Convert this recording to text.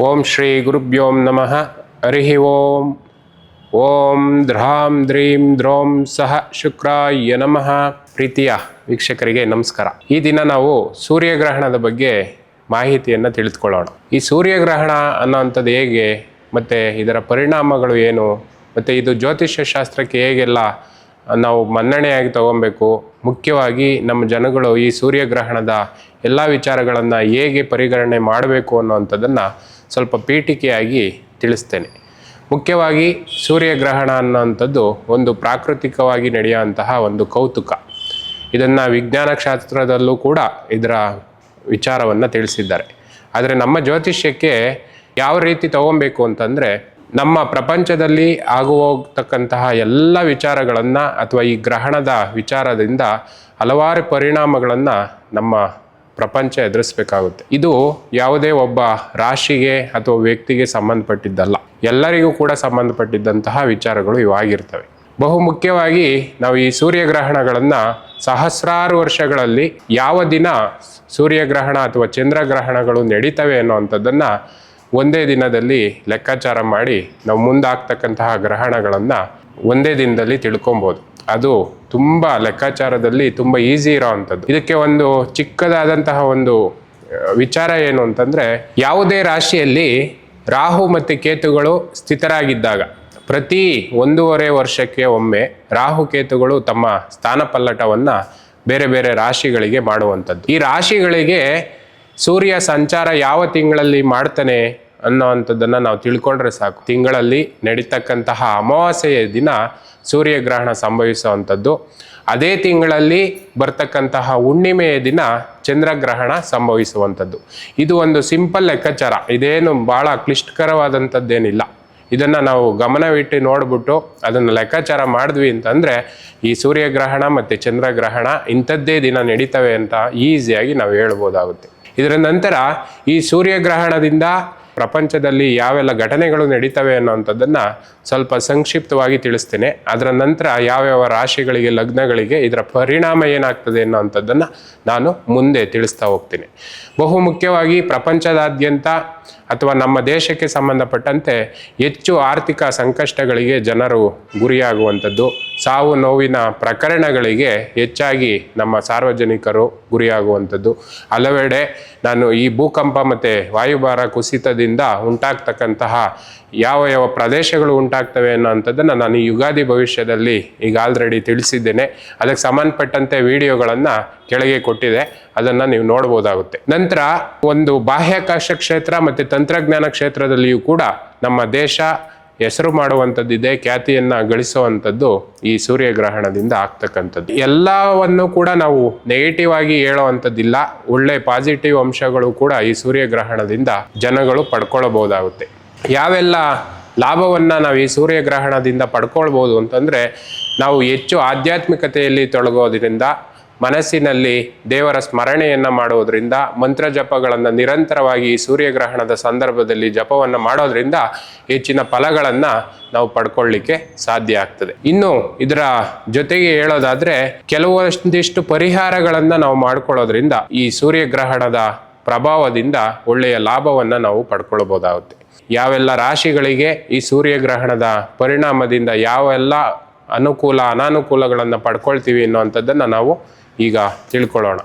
ಓಂ ಶ್ರೀ ಗುರುಭ್ಯೋ ನಮಃ. ಹರಿ ಓಂ. ಓಂ ಧ್ರಾಂ ದ್ರೀಂ ದ್ರೋಂ ಸಹ ಶುಕ್ರಾಯ ನಮಃ. ಪ್ರೀತಿಯ ವೀಕ್ಷಕರಿಗೆ ನಮಸ್ಕಾರ. ಈ ದಿನ ನಾವು ಸೂರ್ಯಗ್ರಹಣದ ಬಗ್ಗೆ ಮಾಹಿತಿಯನ್ನು ತಿಳಿದುಕೊಳ್ಳೋಣ. ಈ ಸೂರ್ಯಗ್ರಹಣ ಅನ್ನೋವಂಥದ್ದು ಹೇಗೆ, ಮತ್ತು ಇದರ ಪರಿಣಾಮಗಳು ಏನು, ಮತ್ತು ಇದು ಜ್ಯೋತಿಷ್ಯ ಶಾಸ್ತ್ರಕ್ಕೆ ಹೇಗೆಲ್ಲ ನಾವು ಮನ್ನಣೆಯಾಗಿ ತಗೊಬೇಕು, ಮುಖ್ಯವಾಗಿ ನಮ್ಮ ಜನಗಳು ಈ ಸೂರ್ಯಗ್ರಹಣದ ಎಲ್ಲ ವಿಚಾರಗಳನ್ನು ಹೇಗೆ ಪರಿಗಣನೆ ಮಾಡಬೇಕು ಅನ್ನೋವಂಥದ್ದನ್ನು ಸ್ವಲ್ಪ ಪೀಠಿಕೆಯಾಗಿ ತಿಳಿಸ್ತೇನೆ. ಮುಖ್ಯವಾಗಿ ಸೂರ್ಯಗ್ರಹಣ ಅನ್ನೋವಂಥದ್ದು ಒಂದು ಪ್ರಾಕೃತಿಕವಾಗಿ ನಡೆಯುವಂತಹ ಒಂದು ಕೌತುಕ. ಇದನ್ನು ವಿಜ್ಞಾನ ಶಾಸ್ತ್ರದಲ್ಲೂ ಕೂಡ ಇದರ ವಿಚಾರವನ್ನು ತಿಳಿಸಿದ್ದಾರೆ. ಆದರೆ ನಮ್ಮ ಜ್ಯೋತಿಷ್ಯಕ್ಕೆ ಯಾವ ರೀತಿ ತಗೊಬೇಕು ಅಂತಂದರೆ, ನಮ್ಮ ಪ್ರಪಂಚದಲ್ಲಿ ಆಗುವತಕ್ಕಂತಹ ಎಲ್ಲ ವಿಚಾರಗಳನ್ನು ಅಥವಾ ಈ ಗ್ರಹಣದ ವಿಚಾರದಿಂದ ಹಲವಾರು ಪರಿಣಾಮಗಳನ್ನು ನಮ್ಮ ಪ್ರಪಂಚ ಎದುರಿಸಬೇಕಾಗುತ್ತೆ. ಇದು ಯಾವುದೇ ಒಬ್ಬ ರಾಶಿಗೆ ಅಥವಾ ವ್ಯಕ್ತಿಗೆ ಸಂಬಂಧಪಟ್ಟಿದ್ದಲ್ಲ, ಎಲ್ಲರಿಗೂ ಕೂಡ ಸಂಬಂಧಪಟ್ಟಿದ್ದಂತಹ ವಿಚಾರಗಳು ಇವಾಗಿರ್ತವೆ. ಬಹು ಮುಖ್ಯವಾಗಿ ನಾವು ಈ ಸೂರ್ಯಗ್ರಹಣಗಳನ್ನು ಸಹಸ್ರಾರು ವರ್ಷಗಳಲ್ಲಿ ಯಾವ ದಿನ ಸೂರ್ಯಗ್ರಹಣ ಅಥವಾ ಚಂದ್ರಗ್ರಹಣಗಳು ನಡೀತವೆ ಅನ್ನೋವಂಥದ್ದನ್ನು ಒಂದೇ ದಿನದಲ್ಲಿ ಲೆಕ್ಕಾಚಾರ ಮಾಡಿ ನಾವು ಮುಂದಾಗ್ತಕ್ಕಂತಹ ಗ್ರಹಣಗಳನ್ನು ಒಂದೇ ದಿನದಲ್ಲಿ ತಿಳ್ಕೊಬೋದು. ಅದು ತುಂಬ ಲೆಕ್ಕಾಚಾರದಲ್ಲಿ ತುಂಬ ಈಸಿ ಇರೋ ಅಂಥದ್ದು. ಇದಕ್ಕೆ ಒಂದು ಚಿಕ್ಕದಾದಂತಹ ಒಂದು ವಿಚಾರ ಏನು ಅಂತಂದರೆ, ಯಾವುದೇ ರಾಶಿಯಲ್ಲಿ ರಾಹು ಮತ್ತು ಕೇತುಗಳು ಸ್ಥಿತರಾಗಿದ್ದಾಗ ಪ್ರತಿ 1.5 ವರ್ಷಕ್ಕೆ ಒಮ್ಮೆ ರಾಹು ಕೇತುಗಳು ತಮ್ಮ ಸ್ಥಾನಪಲ್ಲಟವನ್ನು ಬೇರೆ ಬೇರೆ ರಾಶಿಗಳಿಗೆ ಮಾಡುವಂಥದ್ದು. ಈ ರಾಶಿಗಳಿಗೆ ಸೂರ್ಯ ಸಂಚಾರ ಯಾವ ತಿಂಗಳಲ್ಲಿ ಮಾಡ್ತಾನೆ ಅನ್ನೋವಂಥದ್ದನ್ನು ನಾವು ತಿಳ್ಕೊಂಡ್ರೆ ಸಾಕು. ತಿಂಗಳಲ್ಲಿ ನಡೀತಕ್ಕಂತಹ ಅಮಾವಾಸ್ಯೆಯ ದಿನ ಸೂರ್ಯಗ್ರಹಣ ಸಂಭವಿಸುವಂಥದ್ದು, ಅದೇ ತಿಂಗಳಲ್ಲಿ ಬರ್ತಕ್ಕಂತಹ ಹುಣ್ಣಿಮೆಯ ದಿನ ಚಂದ್ರಗ್ರಹಣ ಸಂಭವಿಸುವಂಥದ್ದು. ಇದು ಒಂದು ಸಿಂಪಲ್ ಲೆಕ್ಕಾಚಾರ, ಇದೇನು ಭಾಳ ಕ್ಲಿಷ್ಟಕರವಾದಂಥದ್ದೇನಿಲ್ಲ. ಇದನ್ನು ನಾವು ಗಮನವಿಟ್ಟು ನೋಡ್ಬಿಟ್ಟು ಅದನ್ನು ಲೆಕ್ಕಾಚಾರ ಮಾಡಿದ್ವಿ ಅಂತಂದರೆ ಈ ಸೂರ್ಯಗ್ರಹಣ ಮತ್ತು ಚಂದ್ರಗ್ರಹಣ ಇಂಥದ್ದೇ ದಿನ ನಡೀತವೆ ಅಂತ ಈಸಿಯಾಗಿ ನಾವು ಹೇಳ್ಬೋದಾಗುತ್ತೆ. ಇದರ ನಂತರ ಈ ಸೂರ್ಯಗ್ರಹಣದಿಂದ ಪ್ರಪಂಚದಲ್ಲಿ ಯಾವೆಲ್ಲ ಘಟನೆಗಳು ನಡೀತವೆ ಅನ್ನೋವಂಥದ್ದನ್ನು ಸ್ವಲ್ಪ ಸಂಕ್ಷಿಪ್ತವಾಗಿ ತಿಳಿಸ್ತೇನೆ. ಅದರ ನಂತರ ಯಾವ್ಯಾವ ರಾಶಿಗಳಿಗೆ, ಲಗ್ನಗಳಿಗೆ ಇದರ ಪರಿಣಾಮ ಏನಾಗ್ತದೆ ಅನ್ನೋವಂಥದ್ದನ್ನು ನಾನು ಮುಂದೆ ತಿಳಿಸ್ತಾ ಹೋಗ್ತೀನಿ. ಬಹು ಮುಖ್ಯವಾಗಿ ಪ್ರಪಂಚದಾದ್ಯಂತ ಅಥವಾ ನಮ್ಮ ದೇಶಕ್ಕೆ ಸಂಬಂಧಪಟ್ಟಂತೆ ಹೆಚ್ಚು ಆರ್ಥಿಕ ಸಂಕಷ್ಟಗಳಿಗೆ ಜನರು ಗುರಿಯಾಗುವಂಥದ್ದು, ಸಾವು ನೋವಿನ ಪ್ರಕರಣಗಳಿಗೆ ಹೆಚ್ಚಾಗಿ ನಮ್ಮ ಸಾರ್ವಜನಿಕರು ಗುರಿಯಾಗುವಂಥದ್ದು. ಹಲವೆಡೆ ನಾನು ಈ ಭೂಕಂಪ ಮತ್ತು ವಾಯುಭಾರ ಕುಸಿತದಿಂದ ಉಂಟಾಗ್ತಕ್ಕಂತಹ ಯಾವ ಪ್ರದೇಶಗಳು ಉಂಟಾಗ್ತವೆ ಅನ್ನೋವಂಥದ್ದನ್ನು ನಾನು ಈ ಯುಗಾದಿ ಭವಿಷ್ಯದಲ್ಲಿ ಈಗ ಆಲ್ರೆಡಿ ತಿಳಿಸಿದ್ದೇನೆ. ಅದಕ್ಕೆ ಸಂಬಂಧಪಟ್ಟಂತೆ ವಿಡಿಯೋಗಳನ್ನು ಕೆಳಗೆ ಕೊಟ್ಟಿದೆ, ಅದನ್ನು ನೀವು ನೋಡ್ಬೋದಾಗುತ್ತೆ. ನಂತರ ಒಂದು ಬಾಹ್ಯಾಕಾಶ ಕ್ಷೇತ್ರ ಮತ್ತು ತಂತ್ರಜ್ಞಾನ ಕ್ಷೇತ್ರದಲ್ಲಿಯೂ ಕೂಡ ನಮ್ಮ ದೇಶ ಹೆಸರು ಮಾಡುವಂಥದ್ದಿದೆ, ಖ್ಯಾತಿಯನ್ನು ಗಳಿಸುವಂಥದ್ದು ಈ ಸೂರ್ಯಗ್ರಹಣದಿಂದ ಆಗ್ತಕ್ಕಂಥದ್ದು. ಎಲ್ಲವನ್ನು ಕೂಡ ನಾವು ನೆಗೆಟಿವ್ ಆಗಿ ಹೇಳುವಂಥದ್ದಿಲ್ಲ, ಒಳ್ಳೆ ಪಾಸಿಟಿವ್ ಅಂಶಗಳು ಕೂಡ ಈ ಸೂರ್ಯಗ್ರಹಣದಿಂದ ಜನಗಳು ಪಡ್ಕೊಳ್ಳಬಹುದಾಗುತ್ತೆ. ಯಾವೆಲ್ಲ ಲಾಭವನ್ನು ನಾವು ಈ ಸೂರ್ಯಗ್ರಹಣದಿಂದ ಪಡ್ಕೊಳ್ಬೋದು ಅಂತಂದರೆ, ನಾವು ಹೆಚ್ಚು ಆಧ್ಯಾತ್ಮಿಕತೆಯಲ್ಲಿ ತೊಡಗೋದ್ರಿಂದ, ಮನಸ್ಸಿನಲ್ಲಿ ದೇವರ ಸ್ಮರಣೆಯನ್ನು ಮಾಡೋದ್ರಿಂದ, ಮಂತ್ರ ಜಪಗಳನ್ನು ನಿರಂತರವಾಗಿ ಈ ಸೂರ್ಯಗ್ರಹಣದ ಸಂದರ್ಭದಲ್ಲಿ ಜಪವನ್ನು ಮಾಡೋದ್ರಿಂದ ಹೆಚ್ಚಿನ ಫಲಗಳನ್ನು ನಾವು ಪಡ್ಕೊಳ್ಳಿಕ್ಕೆ ಸಾಧ್ಯ ಆಗ್ತದೆ. ಇನ್ನು ಇದರ ಜೊತೆಗೆ ಹೇಳೋದಾದರೆ, ಕೆಲವೊಂದಿಷ್ಟು ಪರಿಹಾರಗಳನ್ನು ನಾವು ಮಾಡ್ಕೊಳ್ಳೋದ್ರಿಂದ ಈ ಸೂರ್ಯಗ್ರಹಣದ ಪ್ರಭಾವದಿಂದ ಒಳ್ಳೆಯ ಲಾಭವನ್ನು ನಾವು ಪಡ್ಕೊಳ್ಬೋದಾಗುತ್ತೆ. ಯಾವೆಲ್ಲ ರಾಶಿಗಳಿಗೆ ಈ ಸೂರ್ಯಗ್ರಹಣದ ಪರಿಣಾಮದಿಂದ ಯಾವೆಲ್ಲ ಅನುಕೂಲ ಅನಾನುಕೂಲಗಳನ್ನು ಪಡ್ಕೊಳ್ತೀವಿ ಅನ್ನೋವಂಥದ್ದನ್ನು ನಾವು ಈಗ ತಿಳ್ಕೊಳ್ಳೋಣ.